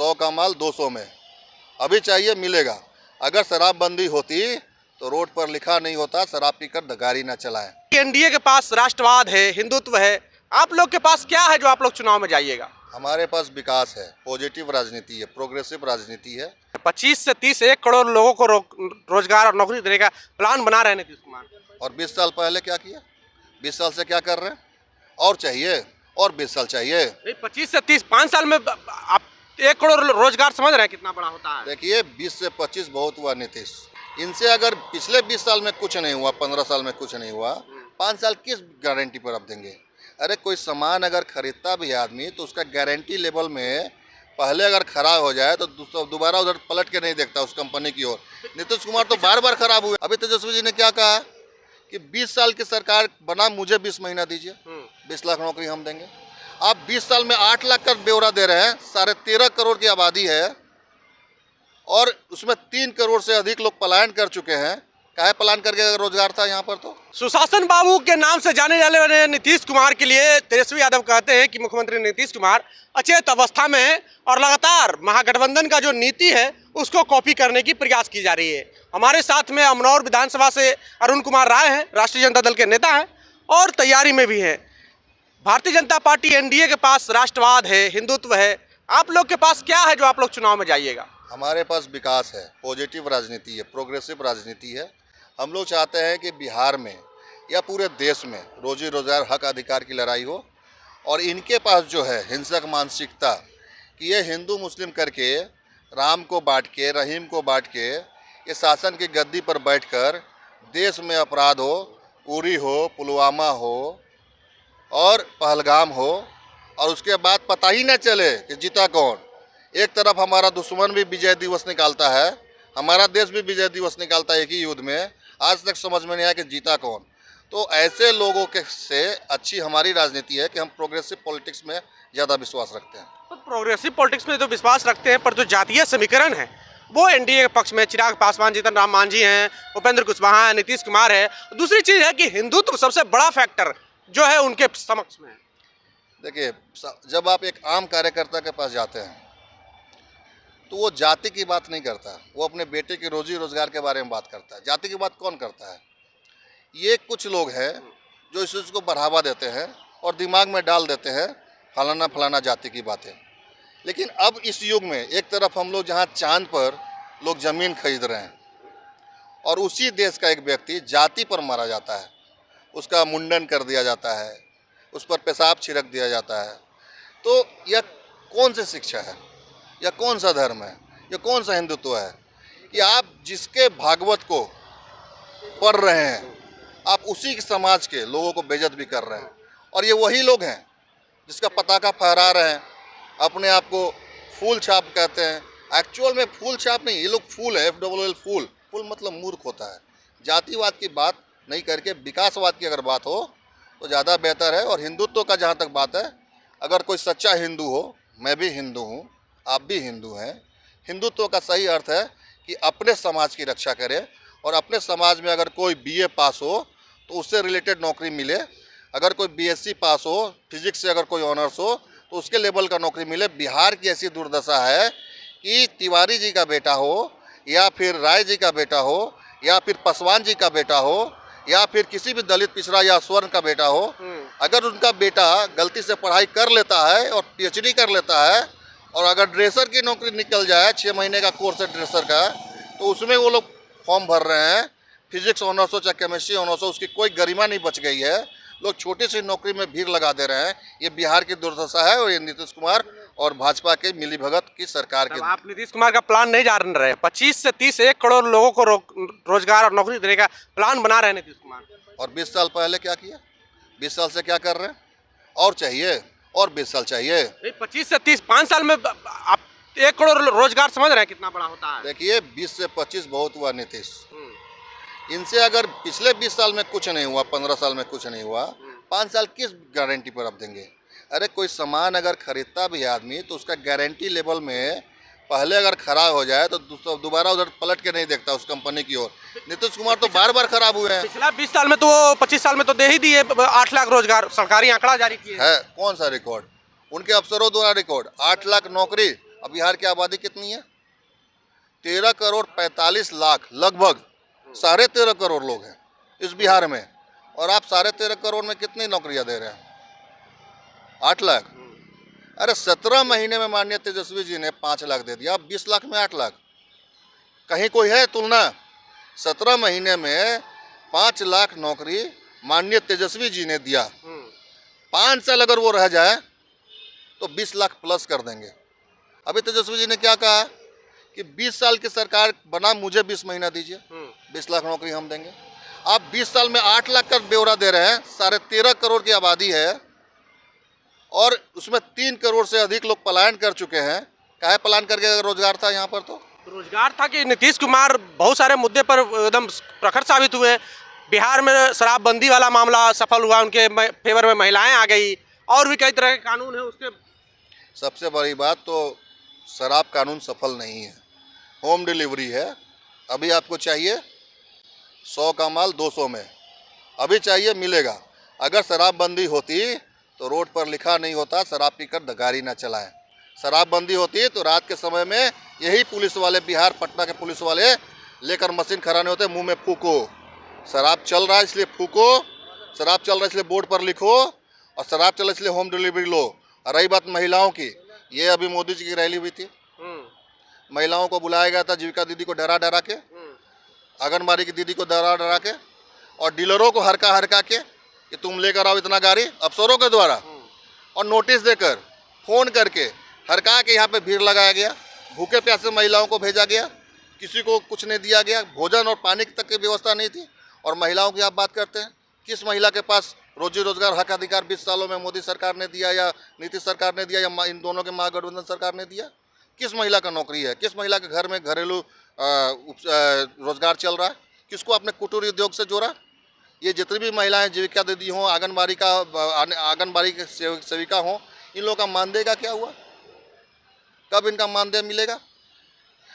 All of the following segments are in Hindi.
100 का माल 200 में। अभी चाहिए मिलेगा। अगर शराबबंदी होती तो रोड पर लिखा नहीं होता शराब पीकर गाड़ी ना चलाएं। एनडीए के पास राष्ट्रवाद है, हिंदुत्व है, आप लोग के पास क्या है जो आप लोग चुनाव में जाइएगा? हमारे पास विकास है, पॉजिटिव राजनीति है, प्रोग्रेसिव राजनीति है। 25 से 30 1 करोड़ लोगों को रोजगार और नौकरी देने का प्लान बना रहे हैं नीतीश कुमार। और 20 साल पहले क्या किया? 20 साल से क्या कर रहे हैं? और चाहिए, और 20 साल चाहिए। 25 से 30 5 साल में आप 1 करोड़ रोजगार समझ रहे हैं कितना बड़ा होता है? देखिए 20 से 25 बहुत हुआ नीतीश। इनसे अगर पिछले 20 साल में कुछ नहीं हुआ, 15 साल में कुछ नहीं हुआ, 5 साल किस गारंटी पर आप देंगे? अरे कोई सामान अगर खरीदता भी है आदमी तो उसका गारंटी लेवल में पहले अगर खराब हो जाए तो दोबारा उधर पलट के नहीं देखता उस कंपनी की ओर। नीतीश कुमार तो बार बार खराब हुए। अभी तेजस्वी जी ने क्या कहा कि 20 साल की सरकार बना, मुझे 20 महीना दीजिए, 20 लाख नौकरी हम देंगे। आप 20 साल में 8 लाख का ब्यौरा दे रहे हैं। 13.5 करोड़ की आबादी है और उसमें 3 करोड़ से अधिक लोग पलायन कर चुके हैं। काहे पलायन करके अगर रोजगार था यहाँ पर तो? सुशासन बाबू के नाम से जाने जाने वाले नीतीश कुमार के लिए तेजस्वी यादव कहते हैं कि मुख्यमंत्री नीतीश कुमार अचेत अवस्था में है और लगातार महागठबंधन का जो नीति है उसको कॉपी करने की प्रयास की जा रही है। हमारे साथ में अमनौर विधानसभा से अरुण कुमार राय हैं, राष्ट्रीय जनता दल के नेता हैं और तैयारी में भी हैं। भारतीय जनता पार्टी एनडीए के पास राष्ट्रवाद है, हिंदुत्व है, आप लोग के पास क्या है जो आप लोग चुनाव में जाइएगा? हमारे पास विकास है, पॉजिटिव राजनीति है, प्रोग्रेसिव राजनीति है। हम लोग चाहते हैं कि बिहार में या पूरे देश में रोजी रोजगार, हक अधिकार की लड़ाई हो। और इनके पास जो है हिंसक मानसिकता कि ये हिंदू मुस्लिम करके, राम को बांट के, रहीम को बांट के, ये शासन की गद्दी पर बैठकर देश में अपराध हो, उरी हो, पुलवामा हो और पहलगाम हो और उसके बाद पता ही न चले कि जीता कौन। एक तरफ हमारा दुश्मन भी विजय दिवस निकालता है, हमारा देश भी विजय दिवस निकालता है एक ही युद्ध में। आज तक समझ में नहीं आया कि जीता कौन। तो ऐसे लोगों के से अच्छी हमारी राजनीति है कि हम प्रोग्रेसिव पॉलिटिक्स में ज़्यादा विश्वास रखते हैं। तो प्रोग्रेसिव पॉलिटिक्स में तो विश्वास रखते हैं, पर जो जातीय समीकरण है वो एनडीए के पक्ष में चिराग पासवान, जीतन राम मांझी हैं, उपेंद्र कुशवाहा हैं, नीतीश कुमार है। दूसरी चीज़ है कि हिंदुत्व सबसे बड़ा फैक्टर जो है उनके समक्ष में है। देखिए, जब आप एक आम कार्यकर्ता के पास जाते हैं तो वो जाति की बात नहीं करता, वो अपने बेटे के रोजी रोजगार के बारे में बात करता है। जाति की बात कौन करता है? ये कुछ लोग हैं जो इस चीज़ को बढ़ावा देते हैं और दिमाग में डाल देते हैं फलाना फलाना जाति की बातें। लेकिन अब इस युग में एक तरफ हम लोग जहाँ चांद पर लोग ज़मीन खरीद रहे हैं और उसी देश का एक व्यक्ति जाति पर मारा जाता है, उसका मुंडन कर दिया जाता है, उस पर पेशाब छिड़क दिया जाता है। तो यह कौन सी शिक्षा है? यह कौन सा धर्म है? यह कौन सा हिंदुत्व है कि आप जिसके भागवत को पढ़ रहे हैं आप उसी के समाज के लोगों को बेइज्जत भी कर रहे हैं? और ये वही लोग हैं जिसका पताका फहरा रहे हैं, अपने आप को फूल छाप कहते हैं। एक्चुअल में फूल छाप नहीं, ये लोग फूल है, FLL फूल। फूल मतलब मूर्ख होता है। जातिवाद की बात नहीं करके विकासवाद की अगर बात हो तो ज़्यादा बेहतर है। और हिंदुत्व का जहाँ तक बात है, अगर कोई सच्चा हिंदू हो, मैं भी हिंदू हूँ, आप भी हिंदू हैं, हिंदुत्व का सही अर्थ है कि अपने समाज की रक्षा करें और अपने समाज में अगर कोई BA पास हो तो उससे रिलेटेड नौकरी मिले। अगर कोई BSc पास हो, फिजिक्स से अगर कोई ऑनर्स हो तो उसके लेवल का नौकरी मिले। बिहार की ऐसी दुर्दशा है कि तिवारी जी का बेटा हो या फिर राय जी का बेटा हो या फिर पासवान जी का बेटा हो या फिर किसी भी दलित, पिछड़ा या स्वर्ण का बेटा हो, अगर उनका बेटा गलती से पढ़ाई कर लेता है और PhD कर लेता है और अगर ड्रेसर की नौकरी निकल जाए, 6 महीने का कोर्स है ड्रेसर का, तो उसमें वो लोग फॉर्म भर रहे हैं, फिजिक्स ऑनर्स हो चाहे केमिस्ट्री ऑनर्स हो, उसकी कोई गरिमा नहीं बच गई है। लोग छोटी सी नौकरी में भीड़ लगा दे रहे हैं। ये बिहार की दुर्दशा है और ये नीतीश कुमार और भाजपा के मिलीभगत की सरकार के। आप नीतीश कुमार का प्लान नहीं जान रहे हैं। 25 से 30 1 करोड़ लोगों को रोजगार और नौकरी देने का प्लान बना रहे हैं नीतीश कुमार। और 20 साल पहले क्या किया? 20 साल से क्या कर रहे हैं? और चाहिए, और 20 साल चाहिए। 25 से 30 5 साल में आप 1 करोड़ रोजगार समझ रहे हैं कितना बड़ा होता है? देखिए 20 से 25 बहुत हुआ नीतीश। इनसे अगर पिछले 20 साल में कुछ नहीं हुआ, 15 साल में कुछ नहीं हुआ, 5 साल किस गारंटी पर आप देंगे? अरे कोई सामान अगर खरीदता भी है आदमी तो उसका गारंटी लेवल में पहले अगर खराब हो जाए तो दोबारा उधर पलट के नहीं देखता उस कंपनी की ओर। नीतीश कुमार तो बार बार खराब हुए हैं। पिछला 20 साल में तो 25 साल में तो दे ही दिए 8 लाख रोजगार, सरकारी आंकड़ा जारी किए है। कौन सा रिकॉर्ड? उनके अफसरों द्वारा रिकॉर्ड 8 लाख नौकरी अब बिहार की आबादी कितनी है? 13 करोड़ 45 लाख लगभग 13.5 करोड़ लोग हैं इस बिहार में, और आप 13.5 करोड़ में कितनी नौकरियां दे रहे हैं? 8 लाख। अरे 17 महीने में माननीय तेजस्वी जी ने 5 लाख दे दिया, अब 20 लाख में 8 लाख, कहीं कोई है तुलना? 17 महीने में 5 लाख नौकरी माननीय तेजस्वी जी ने दिया। 5 साल अगर वो रह जाए तो 20 लाख प्लस कर देंगे। अभी तेजस्वी जी ने क्या कहा कि 20 साल की सरकार बना, मुझे 20 महीना दीजिए, 20 लाख नौकरी हम देंगे। आप 20 साल में 8 लाख का ब्यौरा दे रहे हैं, 13.5 करोड़ की आबादी है और उसमें 3 करोड़ से अधिक लोग पलायन कर चुके हैं। काहे पलायन करके? अगर रोजगार था यहाँ पर तो रोजगार था कि नीतीश कुमार बहुत सारे मुद्दे पर एकदम प्रखर साबित हुए। बिहार में शराबबंदी वाला मामला सफल हुआ, उनके फेवर में महिलाएं आ गई, और भी कई तरह के कानून है उसके। सबसे बड़ी बात तो शराब कानून सफल नहीं है, होम डिलीवरी है। अभी आपको चाहिए 100 का माल 200 में, अभी चाहिए मिलेगा। अगर शराबबंदी होती तो रोड पर लिखा नहीं होता शराब पीकर गाड़ी ना चलाएं। शराबबंदी होती तो रात के समय में यही पुलिस वाले, बिहार पटना के पुलिस वाले लेकर मशीन खड़ा नहीं होते, मुंह में फूको, शराब चल रहा है इसलिए फूको, शराब चल रहा है इसलिए बोर्ड पर लिखो, और शराब चल रहा है इसलिए होम डिलीवरी लो। और रही बात महिलाओं की, ये अभी मोदी जी की रैली हुई थी, महिलाओं को बुलाया गया था, जीविका दीदी को डरा डरा के, आंगनबाड़ी की दीदी को डरा डरा के, और डीलरों को हरका हरका के कि तुम लेकर आओ इतना गाड़ी, अफसरों के द्वारा, और नोटिस देकर, फोन करके हरका के यहाँ पे भीड़ लगाया गया। भूखे प्यासे महिलाओं को भेजा गया, किसी को कुछ नहीं दिया गया, भोजन और पानी तक की व्यवस्था नहीं थी। और महिलाओं की आप बात करते हैं, किस महिला के पास रोजी रोजगार हक अधिकार 20 सालों में मोदी सरकार ने दिया, या नीतीश सरकार ने दिया, या इन दोनों के महागठबंधन सरकार ने दिया? किस महिला का नौकरी है? किस महिला के घर में घरेलू रोजगार चल रहा है? किसको आपने कुटीर उद्योग से जोड़ा? ये जितनी भी महिलाएं जीविका दीदी हों, आंगनबाड़ी के सेविका हों, इन लोगों का मानदेय का क्या हुआ? कब इनका मानदेय मिलेगा?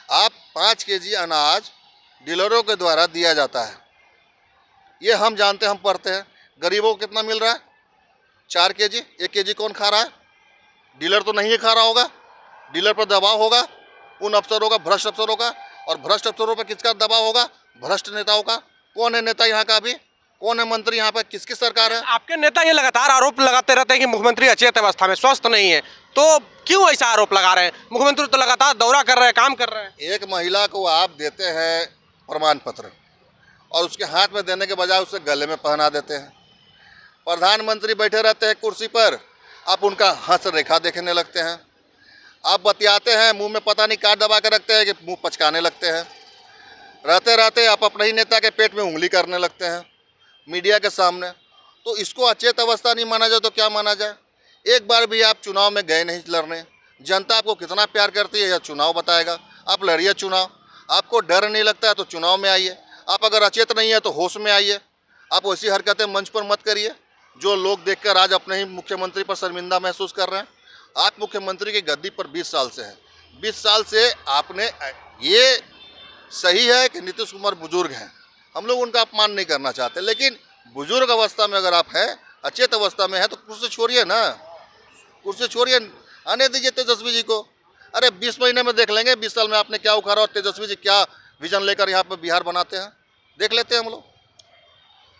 आप 5 केजी अनाज डीलरों के द्वारा दिया जाता है, ये हम जानते हैं, हम पढ़ते हैं। गरीबों को कितना मिल रहा है? 4 केजी। 1 केजी कौन खा रहा है? डीलर तो नहीं खा रहा होगा, डीलर पर दबाव होगा उन अफसरों का, भ्रष्ट अफसरों का। और भ्रष्ट अफसरों पर किसका दबाव होगा? भ्रष्ट नेताओं का। कौन है नेता यहाँ का? अभी कौन है मंत्री यहाँ पर? किसकी सरकार है? आपके नेता ये लगातार आरोप लगाते रहते हैं कि मुख्यमंत्री अचेत अवस्था में, स्वस्थ नहीं है, तो क्यों ऐसा आरोप लगा रहे हैं? मुख्यमंत्री तो लगातार दौरा कर रहे हैं, काम कर रहे हैं। एक महिला को आप देते हैं प्रमाण पत्र और उसके हाथ में देने के बजाय उसे गले में पहना देते हैं। प्रधानमंत्री बैठे रहते हैं कुर्सी पर, आप उनका हंस रेखा देखने लगते हैं। आप बतियाते हैं, मुंह में पता नहीं कार्ड दबा के रखते हैं कि मुंह पचकाने लगते हैं। रहते रहते आप अपने ही नेता के पेट में उंगली करने लगते हैं मीडिया के सामने। तो इसको अचेत अवस्था नहीं माना जाए तो क्या माना जाए? एक बार भी आप चुनाव में गए नहीं लड़ने। जनता आपको कितना प्यार करती है यह चुनाव बताएगा। आप लड़िए चुनाव, आपको डर नहीं लगता है तो चुनाव में आइए। आप अगर अचेत नहीं है तो होश में आइए। आप वैसी हरकतें मंच पर मत करिए जो लोग देखकर आज अपने ही मुख्यमंत्री पर शर्मिंदा महसूस कर रहे हैं। आप मुख्यमंत्री की गद्दी पर 20 साल से हैं। 20 साल से आपने, ये सही है कि नीतीश कुमार बुजुर्ग हैं, हम लोग उनका अपमान नहीं करना चाहते, लेकिन बुजुर्ग अवस्था में अगर आप हैं, अचेत अवस्था में है, तो कुर्सी छोड़िए ना, कुर्सी छोड़िए, आने दीजिए तेजस्वी जी को। अरे 20 महीने में देख लेंगे 20 साल में आपने क्या उखाड़ा और तेजस्वी जी क्या विजन लेकर यहाँ पर बिहार बनाते हैं, देख लेते हैं हम लोग।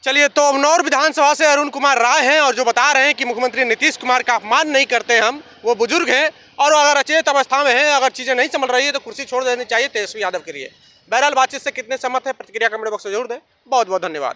चलिए, तो अमनौर विधानसभा से अरुण कुमार राय हैं और जो बता रहे हैं कि मुख्यमंत्री नीतीश कुमार का अपमान नहीं करते हम, वो बुजुर्ग हैं और अगर अचेत अवस्था में हैं, अगर चीज़ें नहीं संभल रही है तो कुर्सी छोड़ देनी चाहिए तेजस्वी यादव के लिए। बहरहाल बातचीत से कितने सहमत है, प्रतिक्रिया कमेंट बॉक्स में जरूर दें। बहुत बहुत धन्यवाद।